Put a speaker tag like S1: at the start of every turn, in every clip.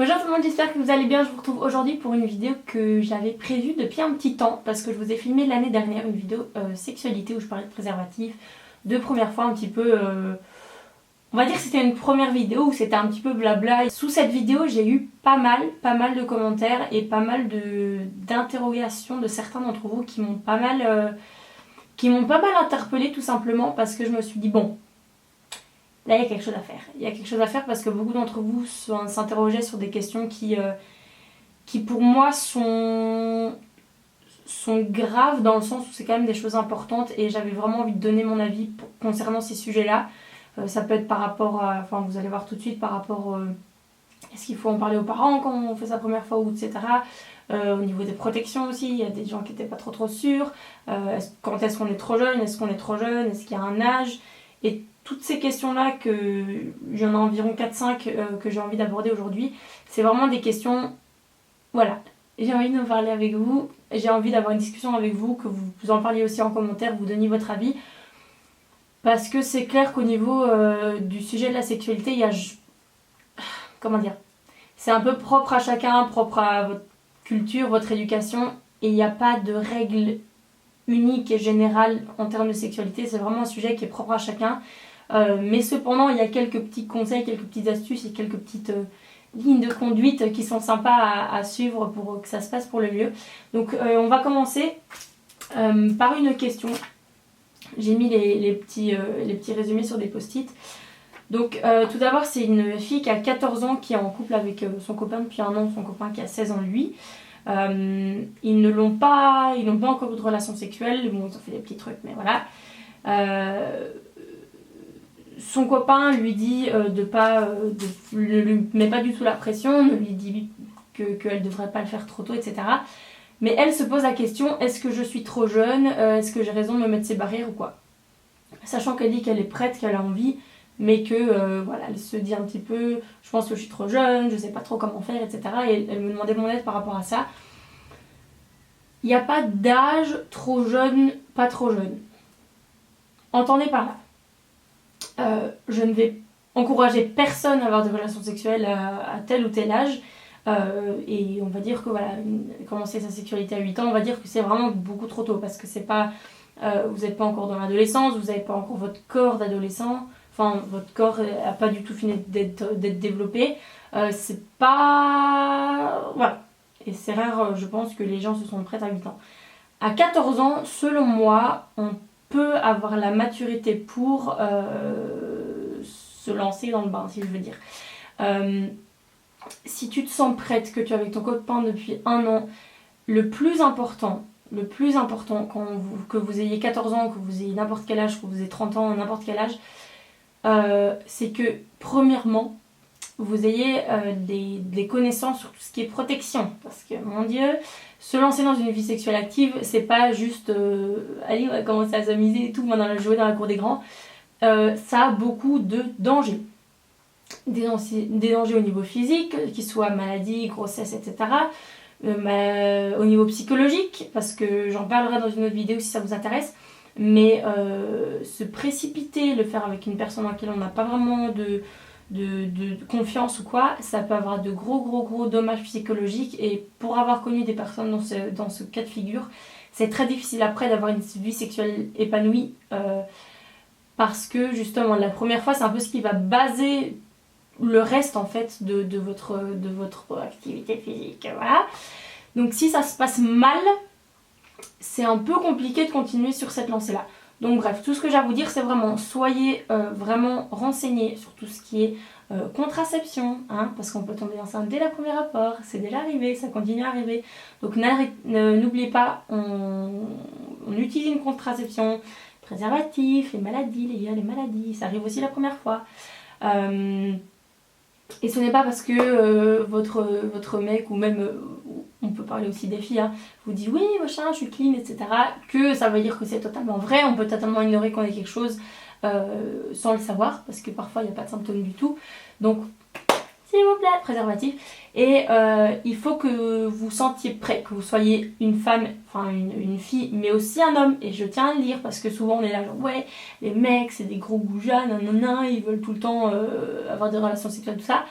S1: Bonjour tout le monde, j'espère que vous allez bien. Je vous retrouve aujourd'hui pour une vidéo que j'avais prévue depuis un petit temps parce que je vous ai filmé l'année dernière une vidéo sexualité où je parlais de préservatif, de première fois un petit peu... on va dire que c'était une première vidéo où c'était un petit peu blabla. Et sous cette vidéo, j'ai eu pas mal de commentaires et pas mal d'interrogations de certains d'entre vous qui m'ont pas mal interpellée tout simplement parce que je me suis dit bon... Là, il y a quelque chose à faire. Il y a quelque chose à faire parce que beaucoup d'entre vous s'interrogeaient sur des questions qui pour moi sont graves dans le sens où c'est quand même des choses importantes et j'avais vraiment envie de donner mon avis concernant ces sujets-là. Ça peut être par rapport à... Enfin, vous allez voir tout de suite par rapport... est-ce qu'il faut en parler aux parents quand on fait sa première fois ou etc. Au niveau des protections aussi, il y a des gens qui n'étaient pas trop sûrs. Quand est-ce qu'on est trop jeune? Est-ce qu'on est trop jeune? Est-ce qu'il y a un âge? Et toutes ces questions-là, il y en a environ 4-5 que j'ai envie d'aborder aujourd'hui, c'est vraiment des questions... Voilà, j'ai envie de me parler avec vous, j'ai envie d'avoir une discussion avec vous, que vous en parliez aussi en commentaire, vous donniez votre avis. Parce que c'est clair qu'au niveau du sujet de la sexualité, il y a... Comment dire? C'est un peu propre à chacun, propre à votre culture, votre éducation, et il n'y a pas de règle unique et générale en termes de sexualité, c'est vraiment un sujet qui est propre à chacun. Mais cependant, il y a quelques petits conseils, quelques petites astuces et quelques petites lignes de conduite qui sont sympas à suivre pour que ça se passe pour le mieux. Donc on va commencer par une question. J'ai mis les petits résumés sur des post-it. Donc tout d'abord, c'est une fille qui a 14 ans qui est en couple avec son copain depuis un an, son copain qui a 16 ans lui. Ils n'ont pas encore eu de relation sexuelle, bon ils ont fait des petits trucs mais voilà. Son copain lui dit ne lui met pas du tout la pression, ne lui dit qu'elle devrait pas le faire trop tôt, etc. Mais elle se pose la question, est-ce que je suis trop jeune? Est-ce que j'ai raison de me mettre ces barrières ou quoi? Sachant qu'elle dit qu'elle est prête, qu'elle a envie, mais que voilà, elle se dit un petit peu, je pense que je suis trop jeune, je sais pas trop comment faire, etc. Et elle me demandait mon aide par rapport à ça. Il n'y a pas d'âge trop jeune, pas trop jeune. Entendez par là. Je ne vais encourager personne à avoir des relations sexuelles à tel ou tel âge. Et on va dire que voilà, commencer sa sexualité à 8 ans, on va dire que c'est vraiment beaucoup trop tôt parce que c'est pas, vous n'êtes pas encore dans l'adolescence, vous n'avez pas encore votre corps d'adolescent, enfin votre corps n'a pas du tout fini d'être développé. C'est pas... Voilà. Et c'est rare, je pense, que les gens se sont prêts à 8 ans. À 14 ans, selon moi, on peut avoir la maturité pour se lancer dans le bain, si je veux dire. Si tu te sens prête, que tu es avec ton copain depuis un an, le plus important que vous ayez 14 ans, que vous ayez n'importe quel âge, que vous ayez 30 ans, n'importe quel âge, c'est que premièrement, vous ayez des connaissances sur tout ce qui est protection. Parce que, mon Dieu, se lancer dans une vie sexuelle active, c'est pas juste allez, on va commencer à s'amuser et tout, on va jouer dans la cour des grands. Ça a beaucoup de dangers. Des dangers au niveau physique, qu'ils soient maladie, grossesse, etc. Au niveau psychologique, parce que j'en parlerai dans une autre vidéo si ça vous intéresse. Mais se précipiter, le faire avec une personne en laquelle on n'a pas vraiment de confiance ou quoi, ça peut avoir de gros dommages psychologiques. Et pour avoir connu des personnes dans ce cas de figure, c'est très difficile après d'avoir une vie sexuelle épanouie parce que justement la première fois c'est un peu ce qui va baser le reste en fait de votre activité physique, voilà. Donc si ça se passe mal, c'est un peu compliqué de continuer sur cette lancée là. Donc bref, tout ce que j'ai à vous dire, c'est vraiment, soyez vraiment renseignés sur tout ce qui est contraception, hein, parce qu'on peut tomber enceinte dès le premier rapport, c'est déjà arrivé, ça continue à arriver. Donc n'oubliez pas, on utilise une contraception, préservatif, les maladies, les maladies, ça arrive aussi la première fois. Et ce n'est pas parce que votre mec, ou même, on peut parler aussi des filles, hein, vous dit oui, machin, je suis clean, etc., que ça veut dire que c'est totalement vrai. On peut totalement ignorer qu'on ait quelque chose sans le savoir, parce que parfois il n'y a pas de symptômes du tout. Donc, s'il vous plaît, préservatif. Et il faut que vous sentiez prêt, que vous soyez une femme, enfin une fille, mais aussi un homme. Et je tiens à le dire parce que souvent on est là genre ouais, les mecs c'est des gros goujats, nanana, ils veulent tout le temps avoir des relations sexuelles, tout ça.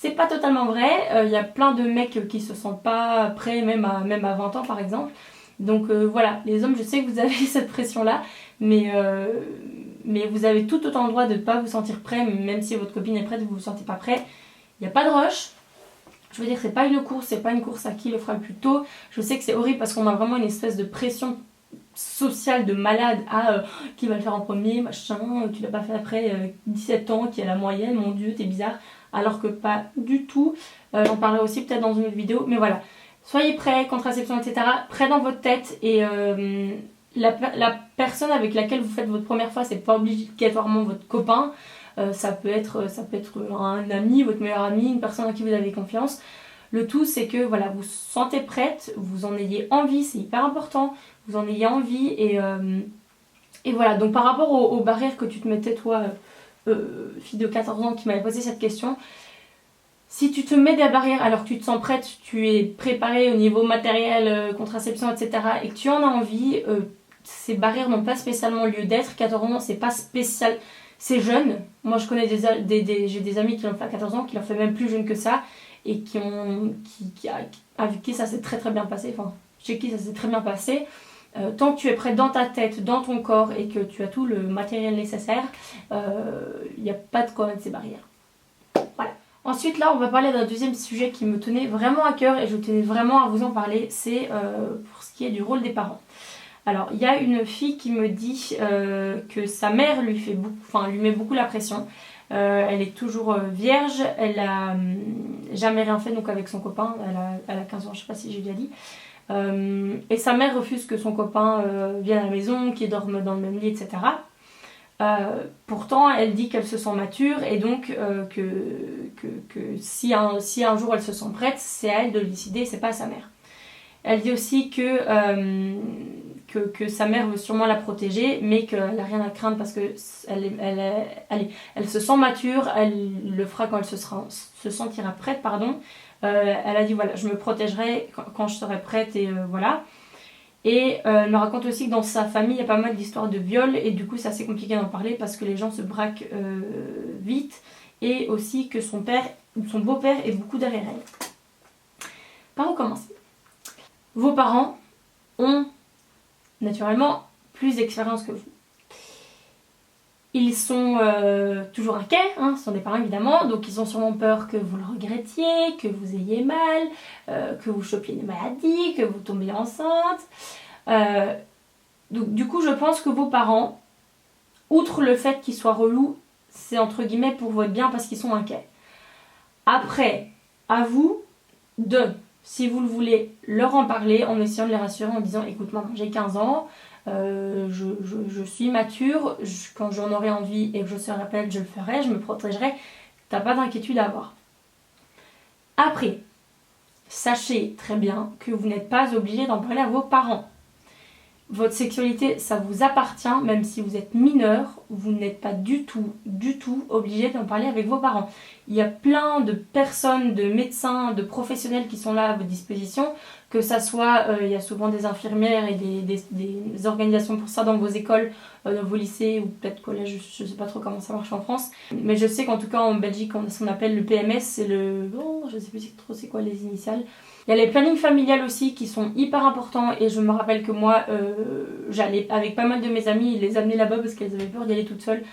S1: c'est pas totalement vrai. Il y a plein de mecs qui se sentent pas prêts, même à 20 ans par exemple. Donc voilà, les hommes, je sais que vous avez cette pression-là, mais vous avez tout autant le droit de ne pas vous sentir prêt, même si votre copine est prête, vous vous sentez pas prêt. Il n'y a pas de rush. Je veux dire, c'est pas une course à qui le fera le plus tôt. Je sais que c'est horrible parce qu'on a vraiment une espèce de pression sociale de malade à qui va le faire en premier, machin, tu l'as pas fait après 17 ans, qui est la moyenne, mon dieu, t'es bizarre. Alors que pas du tout. J'en parlerai aussi peut-être dans une autre vidéo, mais voilà. Soyez prêts, contraception, etc. Prêts dans votre tête et la personne avec laquelle vous faites votre première fois, c'est pas obligatoirement votre copain. Ça peut être un ami, votre meilleur ami, une personne en qui vous avez confiance. Le tout, c'est que voilà, vous vous sentez prête, vous en ayez envie, c'est hyper important, vous en ayez envie et voilà. Donc par rapport aux barrières que tu te mettais toi, fille de 14 ans qui m'avait posé cette question, si tu te mets des barrières alors que tu te sens prête, tu es préparée au niveau matériel, contraception, etc. et que tu en as envie, ces barrières n'ont pas spécialement lieu d'être. 14 ans, c'est pas spécial, c'est jeune. Moi je connais j'ai des amis qui l'ont fait à 14 ans, qui l'ont fait même plus jeune que ça et avec qui ça s'est très très bien passé, enfin chez qui ça s'est très bien passé. Tant que tu es prête dans ta tête, dans ton corps et que tu as tout le matériel nécessaire, il n'y a pas de quoi mettre ces barrières. Voilà. Ensuite là on va parler d'un deuxième sujet qui me tenait vraiment à cœur et je tenais vraiment à vous en parler, c'est pour ce qui est du rôle des parents. Alors il y a une fille qui me dit que sa mère lui met beaucoup la pression. Elle est toujours vierge, elle a jamais rien fait donc avec son copain, elle a 15 ans, je sais pas si j'ai déjà dit. Et sa mère refuse que son copain vienne à la maison, qu'ils dorment dans le même lit, etc. Pourtant, elle dit qu'elle se sent mature et donc que si un jour elle se sent prête, c'est à elle de le décider, c'est pas à sa mère. Elle dit aussi que sa mère veut sûrement la protéger, mais qu'elle n'a rien à craindre parce que elle se sent mature, elle le fera quand elle se sentira prête, pardon. Elle a dit voilà, je me protégerai quand je serai prête et voilà. Et elle me raconte aussi que dans sa famille il y a pas mal d'histoires de viol et du coup c'est assez compliqué d'en parler parce que les gens se braquent vite et aussi que son beau-père est beaucoup derrière elle. Par où commencer? Vos parents ont naturellement plus d'expérience que vous. Ils sont toujours inquiets, hein, ce sont des parents évidemment, donc ils ont sûrement peur que vous le regrettiez, que vous ayez mal, que vous chopiez une maladie, que vous tombiez enceinte. Donc du coup je pense que vos parents, outre le fait qu'ils soient relous, c'est entre guillemets pour votre bien parce qu'ils sont inquiets. Après, à vous si vous le voulez, leur en parler en essayant de les rassurer en disant écoute maman, j'ai 15 ans, je suis mature, quand j'en aurai envie et que je serai prête, je le ferai, je me protégerai, t'as pas d'inquiétude à avoir. Après, sachez très bien que vous n'êtes pas obligé d'en parler à vos parents. Votre sexualité, ça vous appartient, même si vous êtes mineur, vous n'êtes pas du tout obligé d'en parler avec vos parents. Il y a plein de personnes, de médecins, de professionnels qui sont là à votre disposition, que ça soit, il y a souvent des infirmières et des organisations pour ça dans vos écoles, dans vos lycées ou peut-être collèges, je ne sais pas trop comment ça marche en France. Mais je sais qu'en tout cas en Belgique, on a ce qu'on appelle le PMS, c'est je ne sais plus trop c'est quoi les initiales. Il y a les plannings familiales aussi qui sont hyper importants et je me rappelle que moi j'allais avec pas mal de mes amis les amener là-bas parce qu'elles avaient peur d'y aller toutes seules.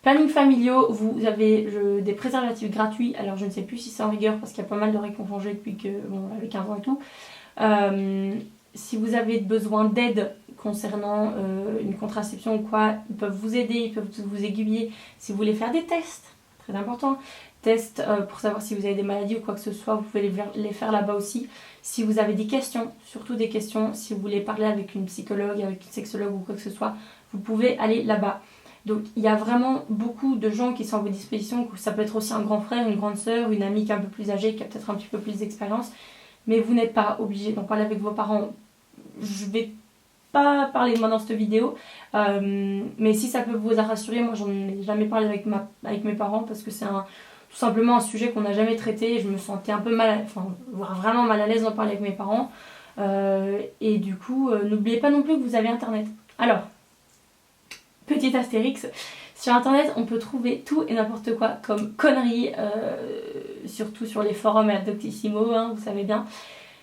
S1: Planning familiaux, vous avez des préservatifs gratuits, alors je ne sais plus si c'est en vigueur parce qu'il y a pas mal de règles qui ont changé depuis que bon, avec 15 ans et tout. Si vous avez besoin d'aide concernant une contraception ou quoi, ils peuvent vous aider, ils peuvent vous aiguiller. Si vous voulez faire des tests, très important, tests pour savoir si vous avez des maladies ou quoi que ce soit, vous pouvez les faire là-bas aussi. Si vous avez des questions, surtout des questions, si vous voulez parler avec une psychologue, avec une sexologue ou quoi que ce soit, vous pouvez aller là-bas. Donc il y a vraiment beaucoup de gens qui sont à votre disposition, ça peut être aussi un grand frère, une grande sœur, une amie qui est un peu plus âgée, qui a peut-être un petit peu plus d'expérience, mais vous n'êtes pas obligé d'en parler avec vos parents. Je vais pas parler de moi dans cette vidéo, mais si ça peut vous rassurer, moi j'en ai jamais parlé avec mes parents parce que c'est tout simplement un sujet qu'on n'a jamais traité et je me sentais un peu voire vraiment mal à l'aise d'en parler avec mes parents. Et du coup, n'oubliez pas non plus que vous avez internet. Alors, petit astérix, sur internet on peut trouver tout et n'importe quoi comme conneries, surtout sur les forums et à Doctissimo, hein, vous savez bien.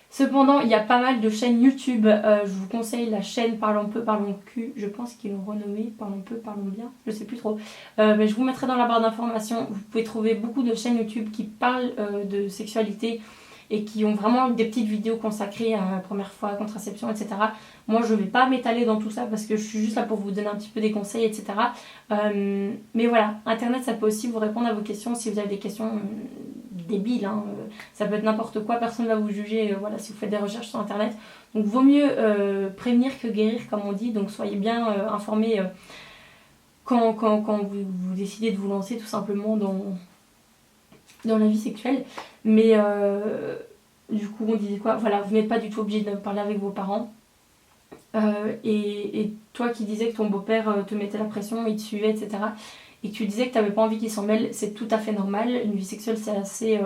S1: Cependant, il y a pas mal de chaînes YouTube. Je vous conseille la chaîne Parlons peu, parlons cul. Je pense qu'ils l'ont renommée Parlons peu, parlons bien. Je sais plus trop. Mais je vous mettrai dans la barre d'informations. Vous pouvez trouver beaucoup de chaînes YouTube qui parlent de sexualité et qui ont vraiment des petites vidéos consacrées à la première fois, contraception, etc. Moi, je ne vais pas m'étaler dans tout ça parce que je suis juste là pour vous donner un petit peu des conseils, etc. Mais voilà, Internet, ça peut aussi vous répondre à vos questions si vous avez des questions débiles. Hein. Ça peut être n'importe quoi, personne ne va vous juger voilà, si vous faites des recherches sur Internet. Donc, vaut mieux prévenir que guérir, comme on dit. Donc, soyez bien informés quand vous décidez de vous lancer tout simplement dans la vie sexuelle. Mais du coup, on disait quoi? Voilà, vous n'êtes pas du tout obligé de parler avec vos parents. Et toi qui disais que ton beau-père te mettait la pression, il te suivait, etc. Et que tu disais que tu n'avais pas envie qu'il s'en mêle, c'est tout à fait normal. Une vie sexuelle, c'est assez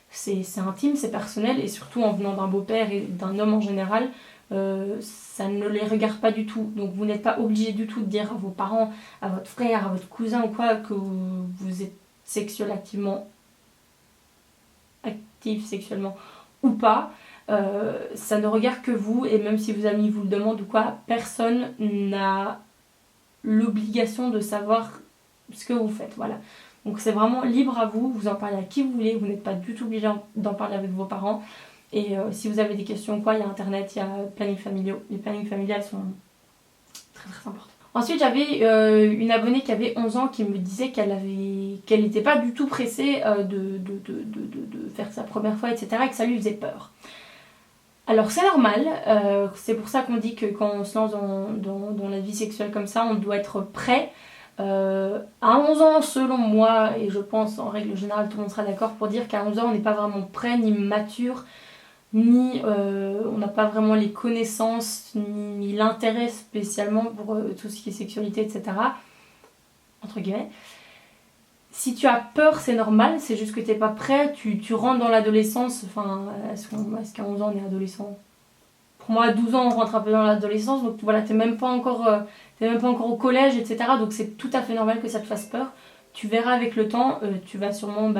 S1: c'est intime, c'est personnel. Et surtout en venant d'un beau-père et d'un homme en général, ça ne les regarde pas du tout. Donc vous n'êtes pas obligé du tout de dire à vos parents, à votre frère, à votre cousin ou quoi, que vous êtes actif sexuellement ou pas. Ça ne regarde que vous, et même si vos amis vous le demandent ou quoi, personne n'a l'obligation de savoir ce que vous faites. Voilà. Donc c'est vraiment libre à vous, vous en parlez à qui vous voulez, vous n'êtes pas du tout obligé d'en parler avec vos parents. Et si vous avez des questions ou quoi, il y a internet, il y a planning familiaux. Les plannings familiales sont très très importants. Ensuite, j'avais une abonnée qui avait 11 ans qui me disait qu'elle n'était pas du tout pressée de faire sa première fois, etc. et que ça lui faisait peur. Alors c'est normal, c'est pour ça qu'on dit que quand on se lance dans la vie sexuelle comme ça, on doit être prêt. À 11 ans, selon moi, et je pense en règle générale tout le monde sera d'accord pour dire qu'à 11 ans on n'est pas vraiment prêt ni mature, ni on n'a pas vraiment les connaissances, ni l'intérêt spécialement pour tout ce qui est sexualité, etc. Entre guillemets. Si tu as peur, c'est normal, c'est juste que tu n'es pas prêt, tu rentres dans l'adolescence. Enfin, est-ce qu'à 11 ans on est adolescent? Pour moi, à 12 ans, on rentre un peu dans l'adolescence, donc voilà, t'es même pas encore au collège, etc. Donc c'est tout à fait normal que ça te fasse peur. Tu verras avec le temps, tu vas sûrement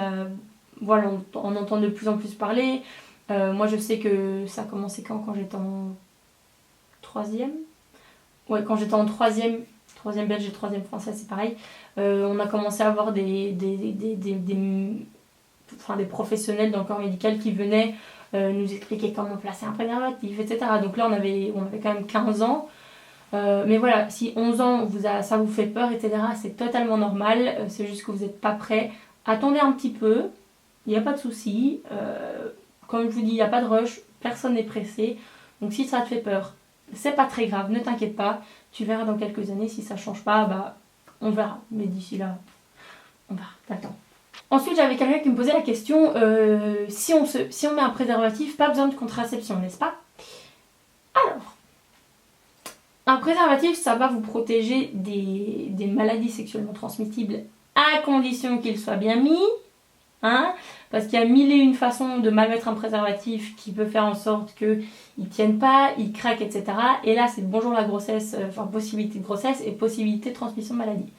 S1: voilà, en entendre de plus en plus parler. Moi, je sais que ça a commencé quand j'étais en 3e. Ouais, quand j'étais en 3e belge et 3e français, c'est pareil. On a commencé à avoir des professionnels dans le corps médical qui venaient nous expliquer comment placer un préservatif, etc. Donc là, on avait quand même 15 ans. Mais voilà, si 11 ans, ça vous fait peur, etc., c'est totalement normal. C'est juste que vous n'êtes pas prêt. Attendez un petit peu, il n'y a pas de souci. Comme je vous dis, il n'y a pas de rush, personne n'est pressé. Donc si ça te fait peur, c'est pas très grave, ne t'inquiète pas. Tu verras dans quelques années, si ça change pas, on verra. Mais d'ici là, on verra, t'attends. Ensuite, j'avais quelqu'un qui me posait la question, si on met un préservatif, pas besoin de contraception, n'est-ce pas? Alors, un préservatif, ça va vous protéger des maladies sexuellement transmissibles à condition qu'il soit bien mis. Hein, parce qu'il y a mille et une façons de mal mettre un préservatif qui peut faire en sorte qu'il ne tienne pas, il craque, etc. Et là, c'est bonjour la grossesse, possibilité de grossesse et possibilité de transmission de maladie.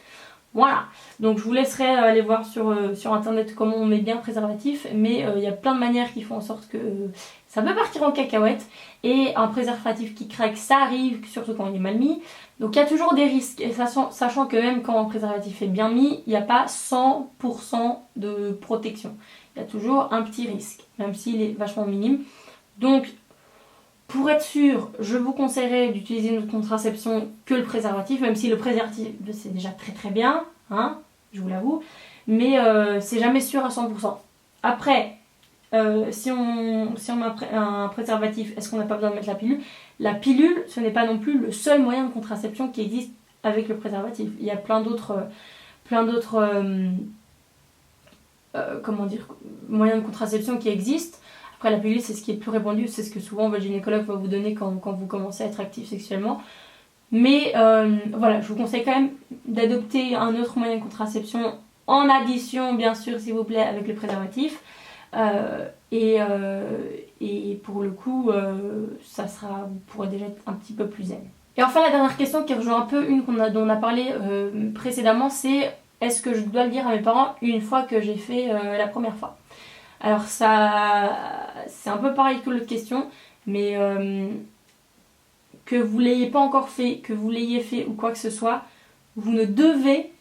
S1: Voilà, donc je vous laisserai aller voir sur internet comment on met bien un préservatif, mais il y a plein de manières qui font en sorte que ça peut partir en cacahuète. Et un préservatif qui craque, ça arrive, surtout quand il est mal mis. Donc il y a toujours des risques, et sachant que même quand un préservatif est bien mis, il n'y a pas 100% de protection. Il y a toujours un petit risque, même s'il est vachement minime. Donc pour être sûr, je vous conseillerais d'utiliser une autre contraception que le préservatif, même si le préservatif c'est déjà très très bien, hein, je vous l'avoue, mais c'est jamais sûr à 100%. Après, si on met un préservatif, est-ce qu'on n'a pas besoin de mettre la pilule? La pilule, ce n'est pas non plus le seul moyen de contraception qui existe avec le préservatif. Il y a plein d'autres moyens de contraception qui existent. Après, la pilule, c'est ce qui est le plus répandu, c'est ce que souvent votre gynécologue va vous donner quand vous commencez à être actif sexuellement. Mais voilà, je vous conseille quand même d'adopter un autre moyen de contraception en addition, bien sûr, s'il vous plaît, avec le préservatif. Et pour le coup, vous pourrez déjà être un petit peu plus zen. Et enfin, la dernière question qui rejoint un peu une dont on a parlé précédemment, c'est est-ce que je dois le dire à mes parents une fois que j'ai fait la première fois? Alors ça, c'est un peu pareil que l'autre question, mais que vous l'ayez pas encore fait, que vous l'ayez fait ou quoi que ce soit, vous ne devez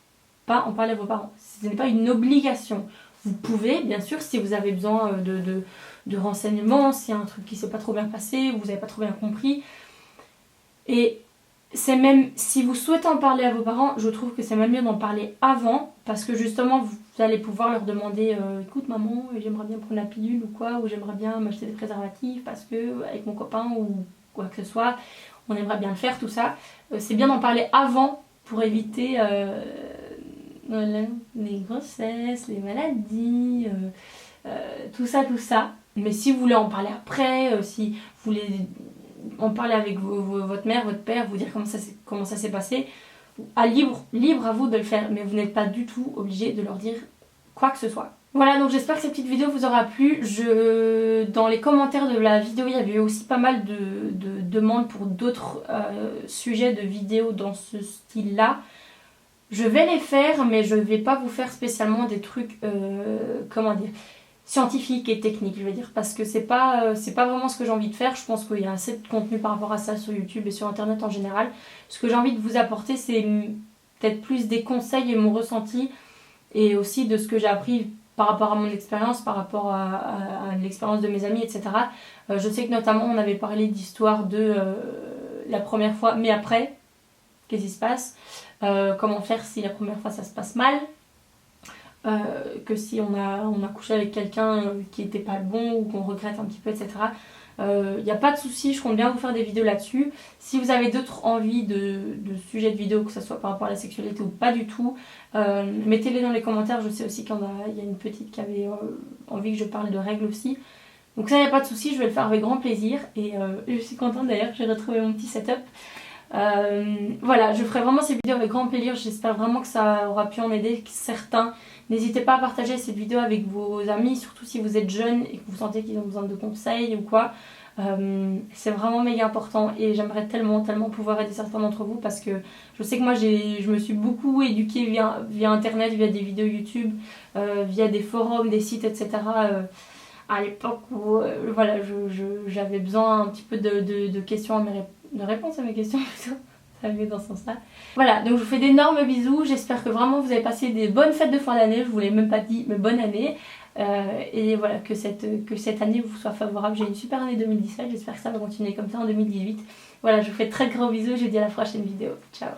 S1: pas en parler à vos parents. Ce n'est pas une obligation. Vous pouvez, bien sûr, si vous avez besoin de renseignements, s'il y a un truc qui ne s'est pas trop bien passé, vous n'avez pas trop bien compris. Et c'est même, si vous souhaitez en parler à vos parents, je trouve que c'est même mieux d'en parler avant, parce que justement, vous allez pouvoir leur demander écoute maman, j'aimerais bien prendre la pilule ou quoi, ou j'aimerais bien m'acheter des préservatifs parce que avec mon copain ou quoi que ce soit, on aimerait bien le faire, tout ça. C'est bien d'en parler avant pour éviter les grossesses, les maladies, tout ça, tout ça. Mais si vous voulez en parler après, si vous voulez en parler avec votre mère, votre père, vous dire comment ça s'est passé, libre à vous de le faire, mais vous n'êtes pas du tout obligé de leur dire quoi que ce soit. Voilà, donc j'espère que cette petite vidéo vous aura plu. Dans les commentaires de la vidéo, il y avait eu aussi pas mal de demandes pour d'autres sujets de vidéos dans ce style-là. Je vais les faire, mais je ne vais pas vous faire spécialement des trucs, comment dire, scientifiques et techniques, je veux dire, parce que c'est pas vraiment ce que j'ai envie de faire. Je pense qu'il y a assez de contenu par rapport à ça sur YouTube et sur Internet en général. Ce que j'ai envie de vous apporter, c'est peut-être plus des conseils et mon ressenti, et aussi de ce que j'ai appris par rapport à mon expérience, par rapport à l'expérience de mes amis, etc. Je sais que notamment on avait parlé d'histoire de la première fois, mais après, qu'est-ce qui se passe, comment faire si la première fois ça se passe mal, que si on a couché avec quelqu'un qui n'était pas le bon ou qu'on regrette un petit peu, etc. Il n'y a pas de souci, je compte bien vous faire des vidéos là-dessus. Si vous avez d'autres envies de sujets de vidéos, que ce soit par rapport à la sexualité ou pas du tout, mettez-les dans les commentaires. Je sais aussi qu'il y a une petite qui avait envie que je parle de règles aussi. Donc ça, il n'y a pas de souci, je vais le faire avec grand plaisir. Et je suis contente d'ailleurs, j'ai retrouvé mon petit setup. Voilà, je ferai vraiment ces vidéos avec grand plaisir. J'espère vraiment que ça aura pu en aider certains. N'hésitez pas à partager cette vidéo avec vos amis, surtout si vous êtes jeunes et que vous sentez qu'ils ont besoin de conseils ou quoi. C'est vraiment méga important et j'aimerais tellement pouvoir aider certains d'entre vous, parce que je sais que moi je me suis beaucoup éduquée via internet, via des vidéos YouTube, via des forums, des sites, etc. À l'époque où voilà, j'avais besoin un petit peu de questions de réponses à mes questions plutôt. Ça va mieux dans ce sens-là. Voilà, donc je vous fais d'énormes bisous. J'espère que vraiment vous avez passé des bonnes fêtes de fin d'année. Je vous l'ai même pas dit, mais bonne année. Et voilà, que cette année vous soit favorable. J'ai une super année 2017. J'espère que ça va continuer comme ça en 2018. Voilà, je vous fais très gros bisous. Je vous dis à la prochaine vidéo. Ciao.